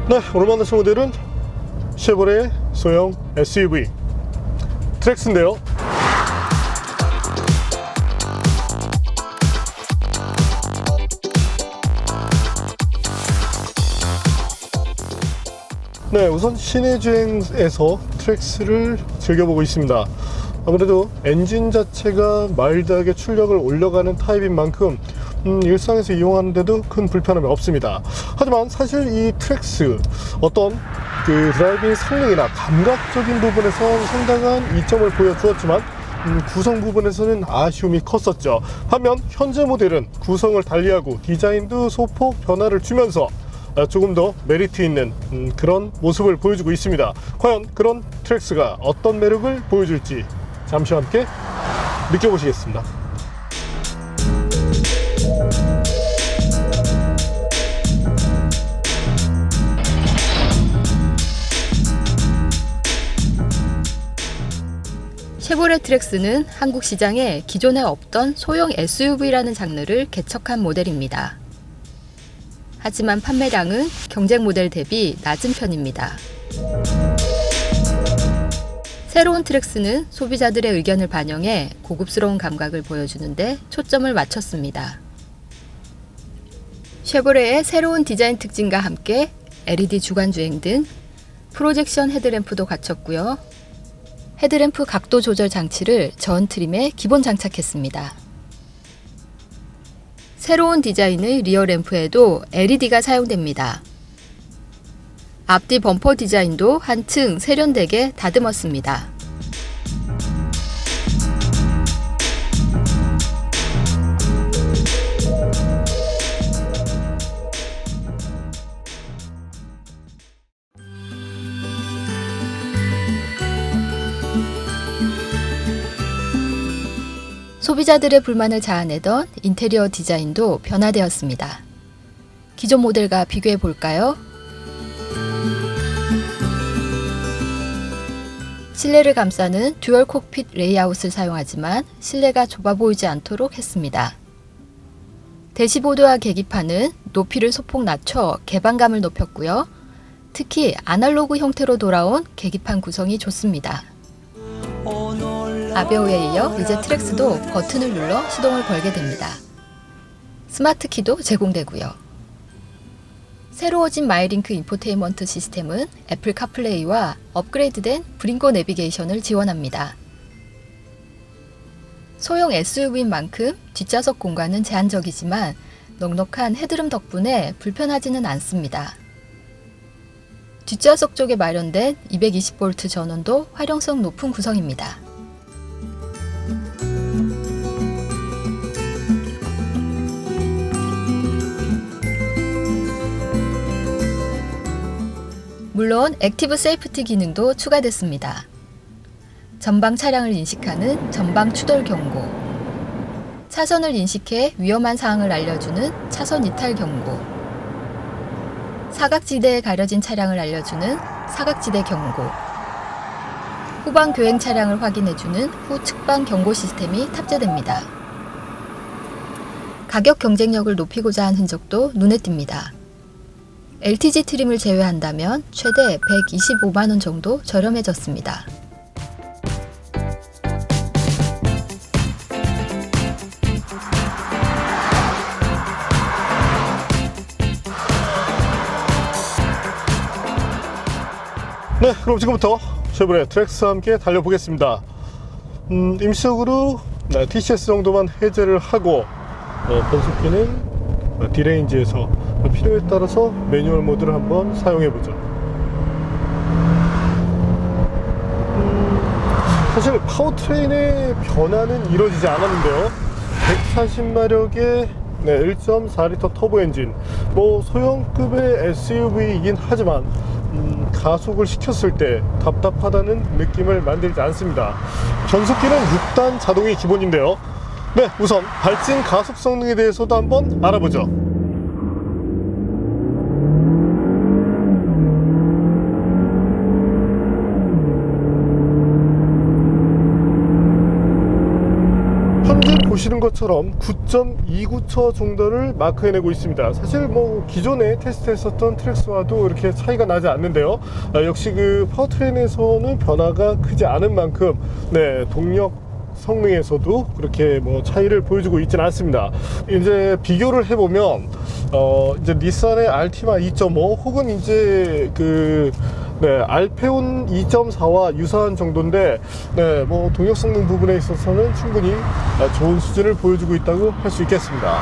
네, 오늘 만나실 모델은 쉐보레 소형 SUV 트랙스인데요. 네, 우선 시내 주행에서 트랙스를 즐겨보고 있습니다. 아무래도 엔진 자체가 마일드하게 출력을 올려가는 타입인 만큼 일상에서 이용하는데도 큰 불편함이 없습니다. 하지만 사실 이 트랙스 어떤 그 드라이빙 성능이나 감각적인 부분에서 상당한 이점을 보여주었지만 구성 부분에서는 아쉬움이 컸었죠. 반면 현재 모델은 구성을 달리하고 디자인도 소폭 변화를 주면서 조금 더 메리트 있는 그런 모습을 보여주고 있습니다. 과연 그런 트랙스가 어떤 매력을 보여줄지 잠시 함께 느껴보시겠습니다. 쉐보레 트랙스는 한국 시장에 기존에 없던 소형 SUV라는 장르를 개척한 모델입니다. 하지만 판매량은 경쟁 모델 대비 낮은 편입니다. 새로운 트랙스는 소비자들의 의견을 반영해 고급스러운 감각을 보여주는데 초점을 맞췄습니다. 쉐보레의 새로운 디자인 특징과 함께 LED 주간 주행 등 프로젝션 헤드램프도 갖췄고요. 헤드램프 각도 조절 장치를 전 트림에 기본 장착했습니다. 새로운 디자인의 리어 램프에도 LED가 사용됩니다. 앞뒤 범퍼 디자인도 한층 세련되게 다듬었습니다. 소비자들의 불만을 자아내던 인테리어 디자인도 변화되었습니다. 기존 모델과 비교해 볼까요? 실내를 감싸는 듀얼 콕핏 레이아웃을 사용하지만 실내가 좁아 보이지 않도록 했습니다. 대시보드와 계기판은 높이를 소폭 낮춰 개방감을 높였고요. 특히 아날로그 형태로 돌아온 계기판 구성이 좋습니다. 아베오에 이어 이제 트랙스도 버튼을 눌러 시동을 걸게 됩니다. 스마트 키도 제공되고요. 새로워진 마이링크 인포테인먼트 시스템은 애플 카플레이와 업그레이드된 브링고 내비게이션을 지원합니다. 소형 SUV인 만큼 뒷좌석 공간은 제한적이지만 넉넉한 헤드룸 덕분에 불편하지는 않습니다. 뒷좌석 쪽에 마련된 220V 전원도 활용성 높은 구성입니다. 물론 액티브 세이프티 기능도 추가됐습니다. 전방 차량을 인식하는 전방 추돌 경고, 차선을 인식해 위험한 사항을 알려주는 차선 이탈 경고, 사각지대에 가려진 차량을 알려주는 사각지대 경고, 후방 교행 차량을 확인해주는 후 측방 경고 시스템이 탑재됩니다. 가격 경쟁력을 높이고자 한 흔적도 눈에 띕니다. LTG 트림을 제외한다면 최대 125만원 정도 저렴해졌습니다. 네, 그럼 지금부터 쉐보레 트랙스와 함께 달려보겠습니다. 임시적으로 TCS 정도만 해제를 하고 변속기는 D레인지에서 필요에 따라서 매뉴얼 모드를 한번 사용해보죠. 사실 파워트레인의 변화는 이루어지지 않았는데요. 140마력의 1.4L 터보 엔진, 소형급의 SUV이긴 하지만 가속을 시켰을 때 답답하다는 느낌을 만들지 않습니다. 변속기는 6단 자동이 기본인데요. 네, 우선 발진 가속 성능에 대해서도 한번 알아보죠. 현재 보시는 것처럼 9.29초 정도를 마크해내고 있습니다. 사실 뭐 기존에 테스트했었던 트랙스와도 이렇게 차이가 나지 않는데요. 역시 그 파워트레인에서는 변화가 크지 않은 만큼 네, 동력 성능에서도 그렇게 뭐 차이를 보여주고 있지는 않습니다. 이제 비교를 해보면 이제 닛산의 알티마 2.5 혹은 이제 그 네, 알페온 2.4와 유사한 정도인데, 네, 뭐 동력 성능 부분에 있어서는 충분히 좋은 수준을 보여주고 있다고 할 수 있겠습니다.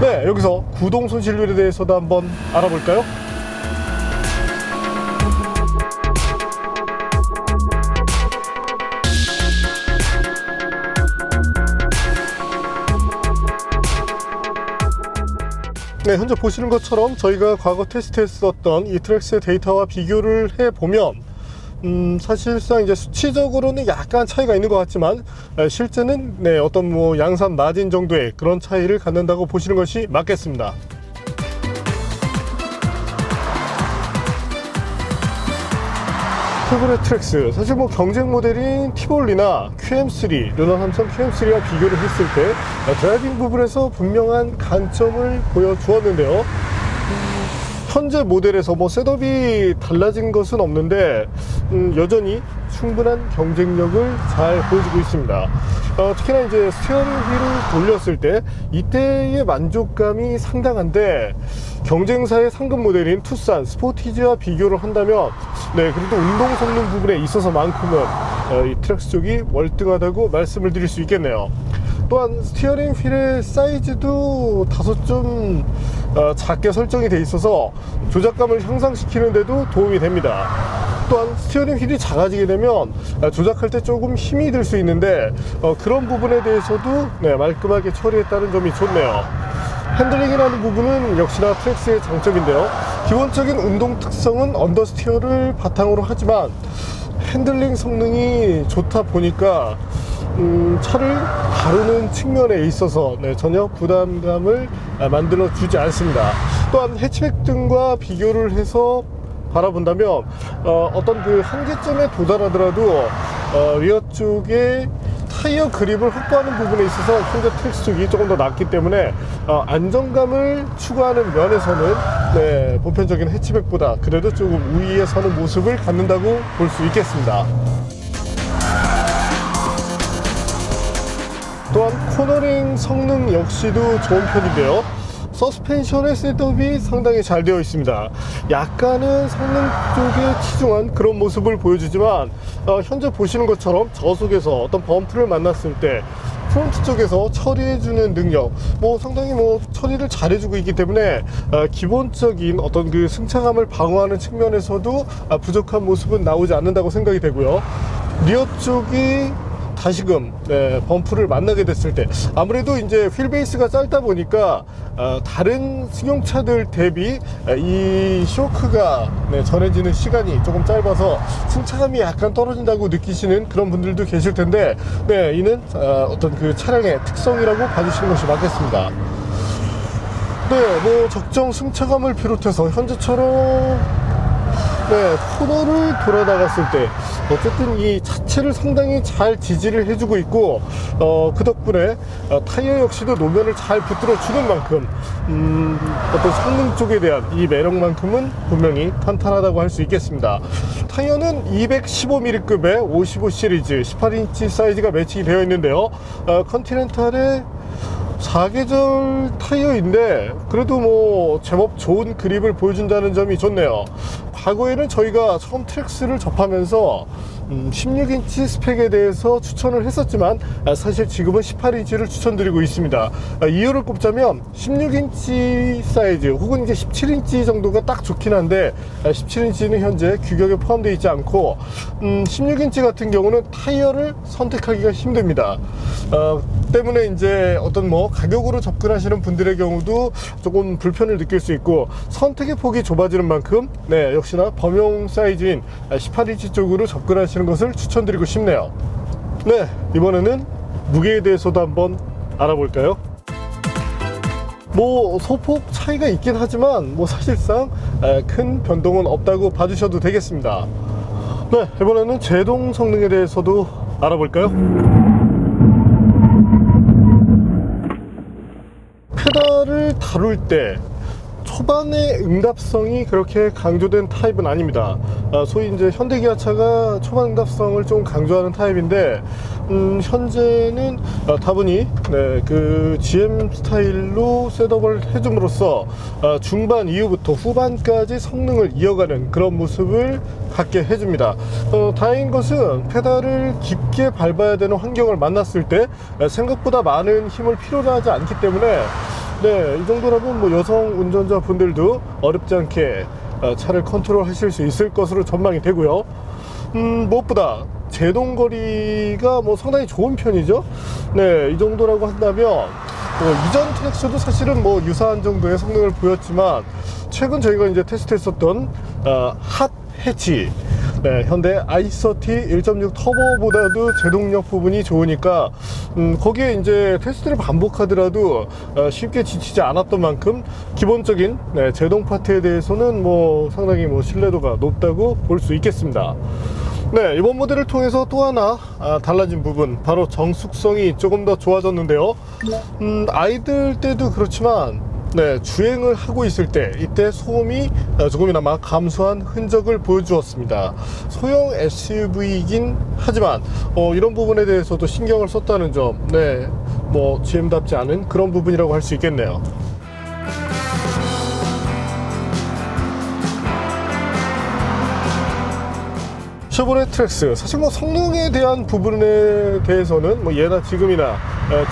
네, 여기서 구동 손실률에 대해서도 한번 알아볼까요? 네, 현재 보시는 것처럼 저희가 과거 테스트했었던 이 트랙스의 데이터와 비교를 해보면 사실상 이제 수치적으로는 약간 차이가 있는 것 같지만 실제는 네, 어떤 뭐 양산 마진 정도의 그런 차이를 갖는다고 보시는 것이 맞겠습니다. 쉐보레 트랙스, 사실 뭐 경쟁 모델인 티볼리나 QM3, 르노 삼성 QM3와 비교를 했을 때 드라이빙 부분에서 분명한 강점을 보여주었는데요. 현재 모델에서 뭐 셋업이 달라진 것은 없는데 여전히 충분한 경쟁력을 잘 보여주고 있습니다. 특히나 이제 스티어링 휠을 돌렸을 때 이때의 만족감이 상당한데, 경쟁사의 상급 모델인 투싼, 스포티지와 비교를 한다면 네, 그래도 운동 성능 부분에 있어서만큼은 이 트랙스 쪽이 월등하다고 말씀을 드릴 수 있겠네요. 또한 스티어링 휠의 사이즈도 다소 좀 작게 설정이 돼 있어서 조작감을 향상시키는데도 도움이 됩니다. 또한 스티어링 휠이 작아지게 되면 조작할 때 조금 힘이 들 수 있는데 그런 부분에 대해서도 네, 말끔하게 처리했다는 점이 좋네요. 핸들링이라는 부분은 역시나 트랙스의 장점인데요. 기본적인 운동 특성은 언더스티어를 바탕으로 하지만 핸들링 성능이 좋다 보니까 차를 다루는 측면에 있어서 네, 전혀 부담감을 만들어 주지 않습니다. 또한 해치백 등과 비교를 해서 바라본다면 어떤 그 한계점에 도달하더라도 리어 쪽에 타이어 그립을 확보하는 부분에 있어서 현재 트랙스 쪽이 조금 더 낫기 때문에 안정감을 추구하는 면에서는 네, 보편적인 해치백보다 그래도 조금 우위에 서는 모습을 갖는다고 볼 수 있겠습니다. 또한 코너링 성능 역시도 좋은 편인데요. 서스펜션의 셋업이 상당히 잘 되어 있습니다. 약간은 성능 쪽에 치중한 그런 모습을 보여주지만 현재 보시는 것처럼 저속에서 어떤 범프를 만났을 때 프론트 쪽에서 처리해주는 능력, 뭐 상당히 뭐 처리를 잘해주고 있기 때문에 기본적인 어떤 그 승차감을 방어하는 측면에서도 부족한 모습은 나오지 않는다고 생각이 되고요. 리어 쪽이 다시금 네, 범프를 만나게 됐을 때 아무래도 이제 휠베이스가 짧다 보니까 다른 승용차들 대비 이 쇼크가 네, 전해지는 시간이 조금 짧아서 승차감이 약간 떨어진다고 느끼시는 그런 분들도 계실 텐데 네, 이는 어떤 그 차량의 특성이라고 봐주시는 것이 맞겠습니다. 네, 뭐 적정 승차감을 비롯해서 현재처럼 네, 코너를 돌아 나갔을 때 어쨌든 이 자체를 상당히 잘 지지를 해주고 있고 그 덕분에 타이어 역시도 노면을 잘 붙들어 주는 만큼 어떤 성능 쪽에 대한 이 매력만큼은 분명히 탄탄하다고 할 수 있겠습니다. 타이어는 215mm급의 55 시리즈 18인치 사이즈가 매칭이 되어 있는데요. 컨티넨탈의 4계절 타이어인데 그래도 뭐 제법 좋은 그립을 보여준다는 점이 좋네요. 과거에는 저희가 처음 트랙스를 접하면서 16인치 스펙에 대해서 추천을 했었지만 사실 지금은 18인치를 추천드리고 있습니다. 이유를 꼽자면 16인치 사이즈 혹은 이제 17인치 정도가 딱 좋긴 한데 17인치는 현재 규격에 포함되어 있지 않고 16인치 같은 경우는 타이어를 선택하기가 힘듭니다. 때문에 이제 어떤 뭐 가격으로 접근하시는 분들의 경우도 조금 불편을 느낄 수 있고 선택의 폭이 좁아지는 만큼 네, 역시나 범용 사이즈인 18인치 쪽으로 접근하시는 것을 추천드리고 싶네요. 네, 이번에는 무게에 대해서도 한번 알아볼까요? 뭐 소폭 차이가 있긴 하지만 뭐 사실상 큰 변동은 없다고 봐주셔도 되겠습니다. 네, 이번에는 제동 성능에 대해서도 알아볼까요? 다룰 때 초반의 응답성이 그렇게 강조된 타입은 아닙니다. 소위 이제 현대기아차가 초반 응답성을 좀 강조하는 타입인데, 현재는 다분히 그 GM 스타일로 셋업을 해줌으로써 중반 이후부터 후반까지 성능을 이어가는 그런 모습을 갖게 해줍니다. 다행인 것은 페달을 깊게 밟아야 되는 환경을 만났을 때 생각보다 많은 힘을 필요로 하지 않기 때문에, 이 정도라면 뭐 여성 운전자 분들도 어렵지 않게 차를 컨트롤 하실 수 있을 것으로 전망이 되고요. 무엇보다 제동거리가 뭐 상당히 좋은 편이죠. 이 정도라고 한다면 이전 트랙스도 사실은 뭐 유사한 정도의 성능을 보였지만, 최근 저희가 이제 테스트했었던 핫 해치, 현대 i30 1.6 터보보다도 제동력 부분이 좋으니까 거기에 이제 테스트를 반복하더라도 쉽게 지치지 않았던 만큼 기본적인 제동 파트에 대해서는 뭐 상당히 뭐 신뢰도가 높다고 볼 수 있겠습니다. 이번 모델을 통해서 또 하나 달라진 부분, 바로 정숙성이 조금 더 좋아졌는데요. 아이들 때도 그렇지만 주행을 하고 있을 때 이때 소음이 조금이나마 감소한 흔적을 보여주었습니다. 소형 SUV이긴 하지만 이런 부분에 대해서도 신경을 썼다는 점, 뭐 GM답지 않은 그런 부분이라고 할 수 있겠네요. 쉐보레 트랙스, 사실 뭐 성능에 대한 부분에 대해서는 뭐 예나 지금이나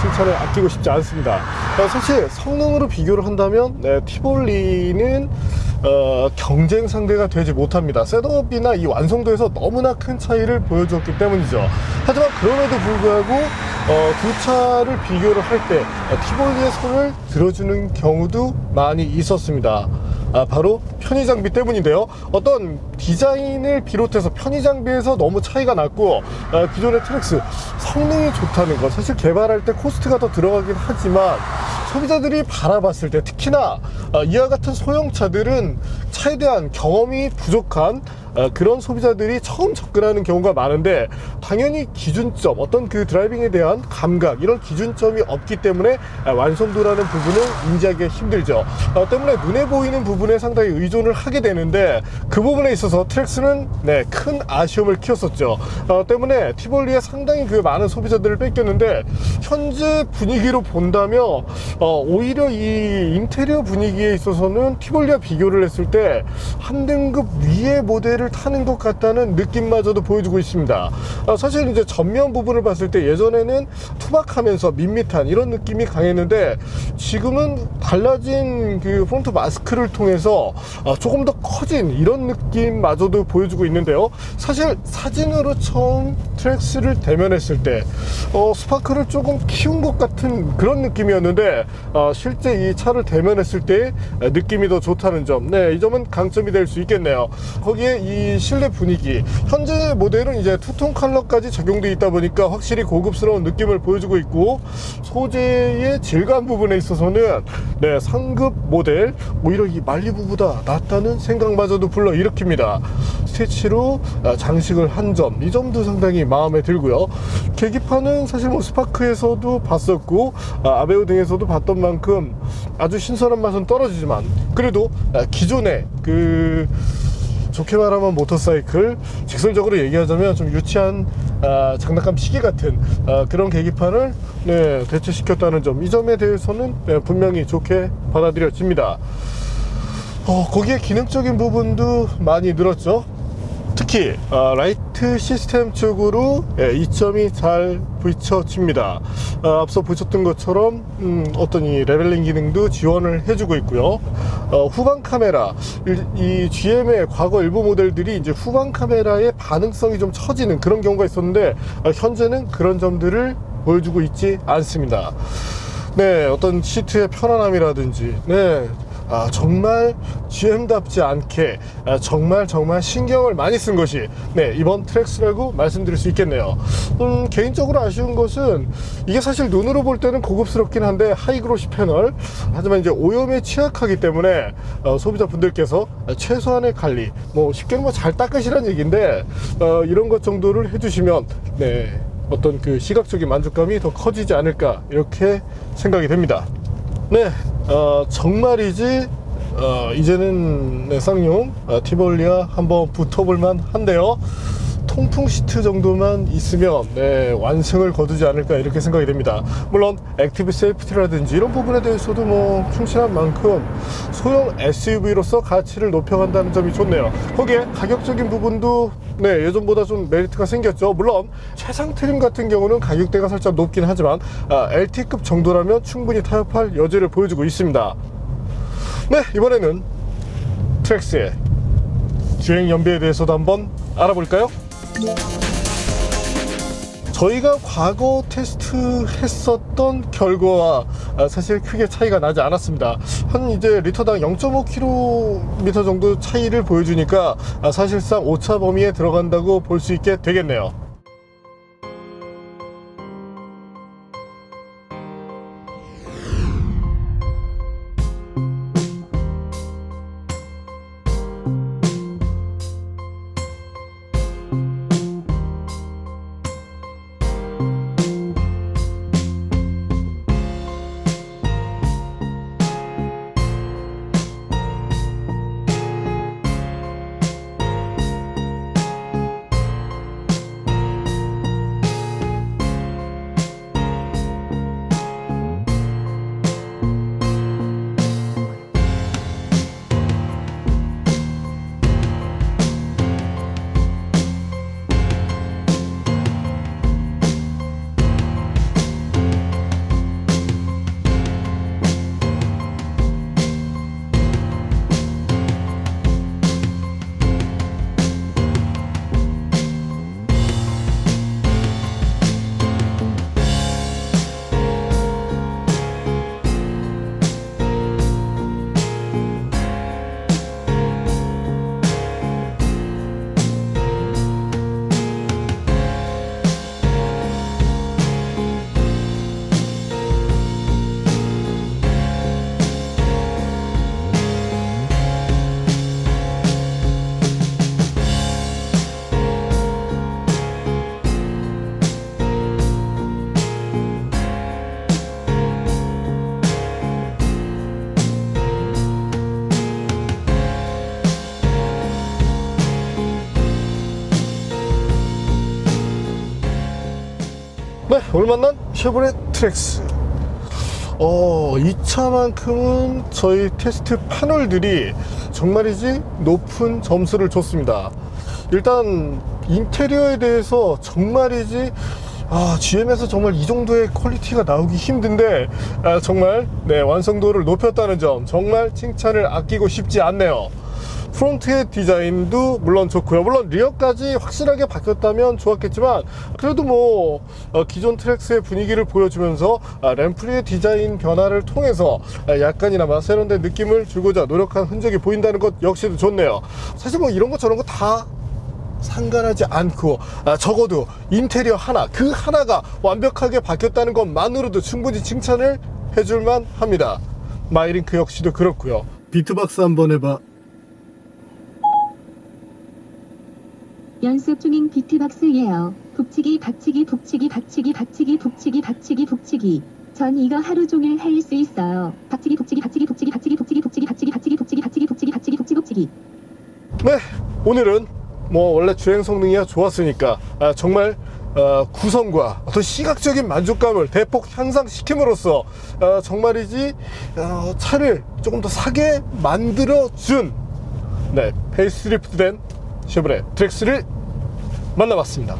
칭찬을 아끼고 싶지 않습니다. 사실 성능으로 비교를 한다면 티볼리는 경쟁 상대가 되지 못합니다. 셋업이나 이 완성도에서 너무나 큰 차이를 보여줬기 때문이죠. 하지만 그럼에도 불구하고 두 차를 비교를 할 때 티볼리의 손을 들어주는 경우도 많이 있었습니다. 바로 편의 장비 때문인데요. 어떤 디자인을 비롯해서 편의 장비에서 너무 차이가 났고, 기존의 트랙스 성능이 좋다는 것, 사실 개발할 때 코스트가 더 들어가긴 하지만 소비자들이 바라봤을 때, 특히나 이와 같은 소형차들은 차에 대한 경험이 부족한 그런 소비자들이 처음 접근하는 경우가 많은데, 당연히 기준점, 어떤 그 드라이빙에 대한 감각, 이런 기준점이 없기 때문에 완성도라는 부분을 인지하기 힘들죠. 때문에 눈에 보이는 부분에 상당히 의존을 하게 되는데, 그 부분에 있어서 트랙스는 큰 아쉬움을 키웠었죠. 때문에 티볼리에 상당히 그 많은 소비자들을 뺏겼는데, 현재 분위기로 본다면 오히려 이 인테리어 분위기에 있어서는 티볼리와 비교를 했을 때 한 등급 위의 모델을 타는 것 같다는 느낌마저도 보여주고 있습니다. 사실 이제 전면 부분을 봤을 때 예전에는 투박하면서 밋밋한 이런 느낌이 강했는데, 지금은 달라진 그 프론트 마스크를 통해서 조금 더 커진 이런 느낌마저도 보여주고 있는데요. 사실 사진으로 처음 트랙스를 대면했을 때 스파크를 조금 키운 것 같은 그런 느낌이었는데, 실제 이 차를 대면했을 때 느낌이 더 좋다는 점, 이 점은 강점이 될 수 있겠네요. 거기에 이 실내 분위기, 현재 모델은 이제 투톤 컬러까지 적용되어 있다 보니까 확실히 고급스러운 느낌을 보여주고 있고, 소재의 질감 부분에 있어서는 상급 모델, 오히려 이 말리부보다 낫다는 생각마저도 불러일으킵니다. 스티치로 장식을 한 점, 이 점도 상당히 마음에 들고요. 계기판은 사실 뭐 스파크에서도 봤었고 아베오 등에서도 봤던 만큼 아주 신선한 맛은 떨어지지만, 그래도 기존의 그 좋게 말하면 모터사이클, 직설적으로 얘기하자면 좀 유치한 장난감 시계 같은 그런 계기판을 대체시켰다는 점, 이 점에 대해서는 분명히 좋게 받아들여집니다. 거기에 기능적인 부분도 많이 늘었죠. 특히 라이트 시스템 쪽으로 이점이 잘 비춰집니다. 앞서 보셨던 것처럼 어떤 이 레벨링 기능도 지원을 해주고 있고요. 후방 카메라, 이 GM의 과거 일부 모델들이 이제 후방 카메라의 반응성이 좀 처지는 그런 경우가 있었는데, 현재는 그런 점들을 보여주고 있지 않습니다. 어떤 시트의 편안함이라든지, 정말 GM답지 않게 정말 신경을 많이 쓴 것이 이번 트랙스라고 말씀드릴 수 있겠네요. 개인적으로 아쉬운 것은, 이게 사실 눈으로 볼 때는 고급스럽긴 한데 하이그로시 패널, 하지만 이제 오염에 취약하기 때문에 소비자분들께서 최소한의 관리, 뭐 쉽게 뭐 잘 닦으시라는 얘기인데, 이런 것 정도를 해주시면 어떤 그 시각적인 만족감이 더 커지지 않을까, 이렇게 생각이 됩니다. 정말이지 이제는 네, 쌍용 티볼리아 한번 붙어볼만 한데요. 통풍 시트 정도만 있으면 네, 완승을 거두지 않을까 이렇게 생각이 됩니다. 물론 액티브 세이프티라든지 이런 부분에 대해서도 뭐 충실한 만큼 소형 SUV로서 가치를 높여간다는 점이 좋네요. 거기에 가격적인 부분도 네, 예전보다 좀 메리트가 생겼죠. 물론 최상 트림 같은 경우는 가격대가 살짝 높긴 하지만 LT급 정도라면 충분히 타협할 여지를 보여주고 있습니다. 네, 이번에는 트랙스의 주행 연비에 대해서도 한번 알아볼까요? 저희가 과거 테스트 했었던 결과와 사실 크게 차이가 나지 않았습니다. 한 이제 리터당 0.5km 정도 차이를 보여주니까 사실상 오차 범위에 들어간다고 볼 수 있게 되겠네요. 네, 오늘 만난 쉐보레 트랙스. 이 차만큼은 저희 테스트 패널들이 정말이지 높은 점수를 줬습니다. 일단 인테리어에 대해서 정말이지 GM에서 정말 이 정도의 퀄리티가 나오기 힘든데 정말 네, 완성도를 높였다는 점 정말 칭찬을 아끼고 싶지 않네요. 프론트의 디자인도 물론 좋고요. 물론 리어까지 확실하게 바뀌었다면 좋았겠지만 그래도 뭐 기존 트랙스의 분위기를 보여주면서 램프리의 디자인 변화를 통해서 약간이나마 세련된 느낌을 주고자 노력한 흔적이 보인다는 것 역시도 좋네요. 사실 뭐 이런 거 저런 거 다 상관하지 않고 적어도 인테리어 하나, 그 하나가 완벽하게 바뀌었다는 것만으로도 충분히 칭찬을 해줄만 합니다. 마이링크 역시도 그렇고요. 비트박스 한번 해봐. 연습 중인 비트박스예요. 북치기 박치기 북치기 박치기 박치기 북치기 박치기 북치기. 전 이거 하루 종일 할 수 있어요. 박치기 북치기 박치기 북치기 박치기 북치기 북치기 박치기 박치기 북치기 박치기 북치기 박치기 북치기 북치기. 네, 오늘은 뭐 원래 주행 성능이 좋았으니까 정말 구성과 어떤 시각적인 만족감을 대폭 향상시킴으로써 정말이지 차를 조금 더 사게 만들어준 네, 페이스리프트된 쉐보레 트랙스를 만나봤습니다.